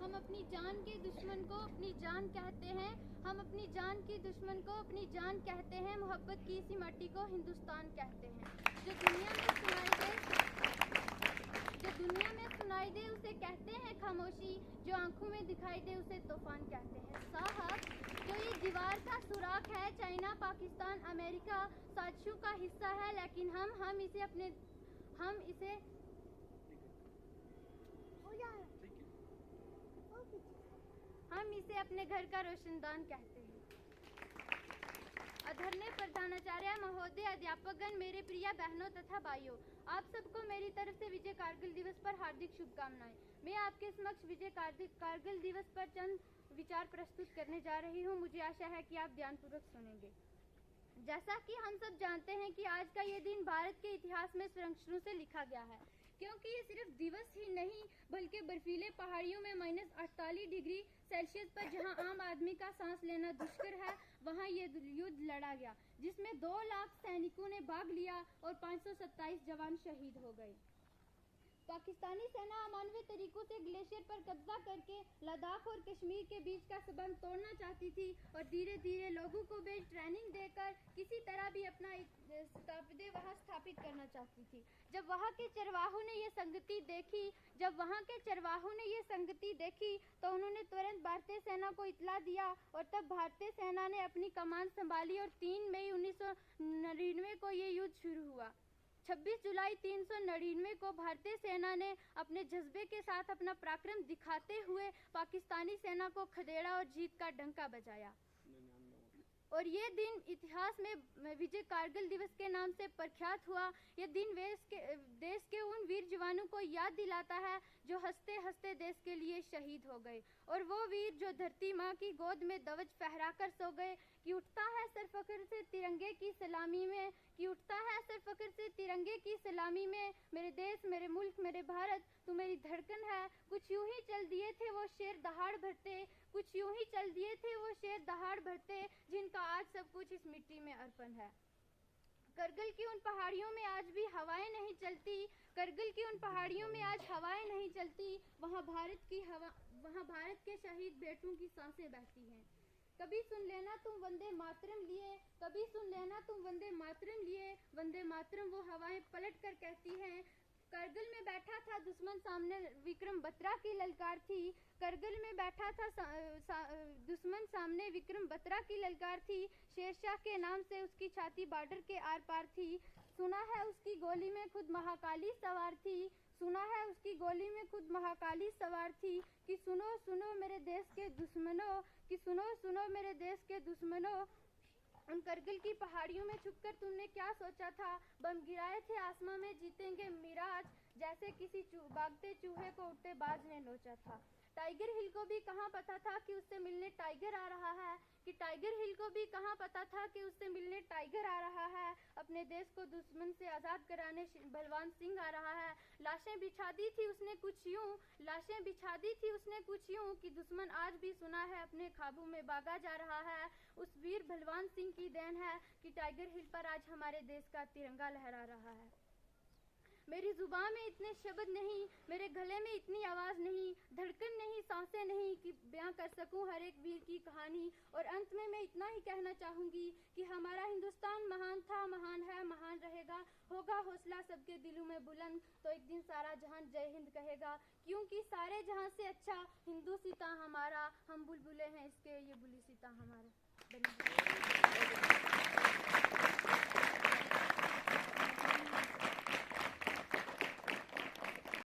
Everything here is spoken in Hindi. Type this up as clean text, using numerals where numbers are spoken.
हम अपनी जान के दुश्मन को अपनी जान कहते हैं, हम अपनी जान की दुश्मन को अपनी जान कहते हैं। मोहब्बत की इसी माटी को हिंदुस्तान कहते हैं। जो दुनिया में सुनाई दे उसे कहते हैं खामोशी, जो आंखों में दिखाई दे उसे तूफान कहते हैं। साहब जो ये दीवार का सुराख है, चाइना पाकिस्तान अमेरिका साजिशों का हिस्सा है, लेकिन हम इसे अपने घर का रोशनदान कहते हैं। आदरणीय प्रधानाचार्य महोदय, अध्यापकगण, मेरे प्रिय बहनों तथा भाइयों, आप सबको मेरी तरफ से विजय कारगिल दिवस पर हार्दिक शुभकामनाएं। मैं आपके समक्ष विजय कारगिल दिवस पर चंद विचार प्रस्तुत करने जा रही हूं। मुझे आशा है कि आप ध्यानपूर्वक सुनेंगे। जैसा कि हम सब जानते हैं कि आज का ये दिन भारत के इतिहास में स्वराक्षरों से लिखा गया है, क्योंकि ये सिर्फ दिवस ही नहीं बल्कि बर्फीले पहाड़ियों में -48 डिग्री सेल्सियस पर जहां आम आदमी का सांस लेना दुष्कर है, वहां ये युद्ध लड़ा गया, जिसमें 2 लाख सैनिकों ने भाग लिया और 527 जवान शहीद हो गए। पाकिस्तानी सेना अमानवीय तरीकों से ग्लेशियर पर कब्जा करके लद्दाख और कश्मीर के बीच का संबंध तोड़ना चाहती थी और धीरे धीरे लोगों को बेस ट्रेनिंग देकर किसी तरह भी अपना वहाँ स्थापित करना चाहती थी। जब वहाँ के चरवाहों ने ये संगति देखी तो उन्होंने तुरंत भारतीय सेना को इत्तला दिया और तब भारतीय सेना ने अपनी कमान संभाली और 3 मई 1999 को ये युद्ध शुरू हुआ। 26 जुलाई 399 को भारतीय सेना ने अपने जज्बे के साथ अपना पराक्रम दिखाते हुए पाकिस्तानी सेना को खदेड़ा और जीत का डंका बजाया। और ये दिन इतिहास में विजय कारगिल दिवस के नाम से प्रख्यात हुआ। ये दिन देश के उन वीर जवानों को याद दिलाता है जो हंसते हंसते देश के लिए शहीद हो गए, और वो वीर जो धरती माँ की गोद में ध्वज फहराकर सो गए। कि उठता है सर फख्र से तिरंगे की सलामी में, कि उठता है सर फख्र से तिरंगे की सलामी में, मेरे देश मेरे मुल्क मेरे भारत तू मेरी धड़कन है। कुछ यूं ही चल दिए थे वो शेर दहाड़ भरते, कुछ यूं ही चल दिए थे वो शेर दहाड़ भरते, जिनका आज सब कुछ इस मिट्टी में अर्पण है। करगिल की उन पहाड़ियों में आज भी हवाएं नहीं चलती, करगिल की उन पहाड़ियों में आज हवाएं नहीं चलती, वहाँ भारत के शहीद बेटों की सांसें बहती हैं। कभी सुन लेना तुम वंदे मातरम लिए, कभी सुन लेना तुम वंदे मातरम लिए, वंदे मातरम वो हवाएं पलट कर कहती हैं। करगिल में बैठा था दुश्मन सामने विक्रम बत्रा की ललकार थी, करगिल में बैठा था दुश्मन सामने विक्रम बत्रा की ललकार थी। शेरशाह के नाम से उसकी छाती बॉर्डर के आर पार थी। सुना है उसकी गोली में खुद महाकाली सवार थी, सुना है उसकी गोली में खुद महाकाली सवार थी। कि सुनो सुनो मेरे देश के दुश्मनों, कि सुनो सुनो मेरे देश के दुश्मनों, उन करगिल की पहाड़ियों में छुपकर तुमने क्या सोचा था। बम गिराए थे आसमां में जीतेंगे मिराज, जैसे किसी भागते चूहे को उड़ते बाज ने नोचा था। टाइगर हिल को भी कहाँ पता था कि उससे मिलने टाइगर आ रहा है, कि टाइगर हिल को भी कहाँ पता था कि उससे मिलने टाइगर आ रहा है। अपने देश को दुश्मन से आज़ाद कराने बलवान सिंह आ रहा है। लाशें बिछा दी थी उसने कुछ यूं, लाशें बिछा दी थी उसने कुछ यूं, कि दुश्मन आज भी सुना है अपने ख्वाबों में भागा जा रहा है। उस वीर बलवान सिंह की देन है कि टाइगर हिल पर आज हमारे देश का तिरंगा लहरा रहा है। मेरी जुबान में इतने शब्द नहीं, मेरे गले में इतनी आवाज़ नहीं, धड़कन नहीं, सांसें नहीं कि बयां कर सकूं हर एक वीर की कहानी। और अंत में मैं इतना ही कहना चाहूँगी कि हमारा हिंदुस्तान महान था, महान है, महान रहेगा। होगा हौसला सबके दिलों में बुलंद तो एक दिन सारा जहान जय हिंद कहेगा, क्योंकि सारे जहां से अच्छा हिंदू सीता हमारा, हम बुलबुलें हैं इसके ये बुली सीता हमारा। धन्यवाद।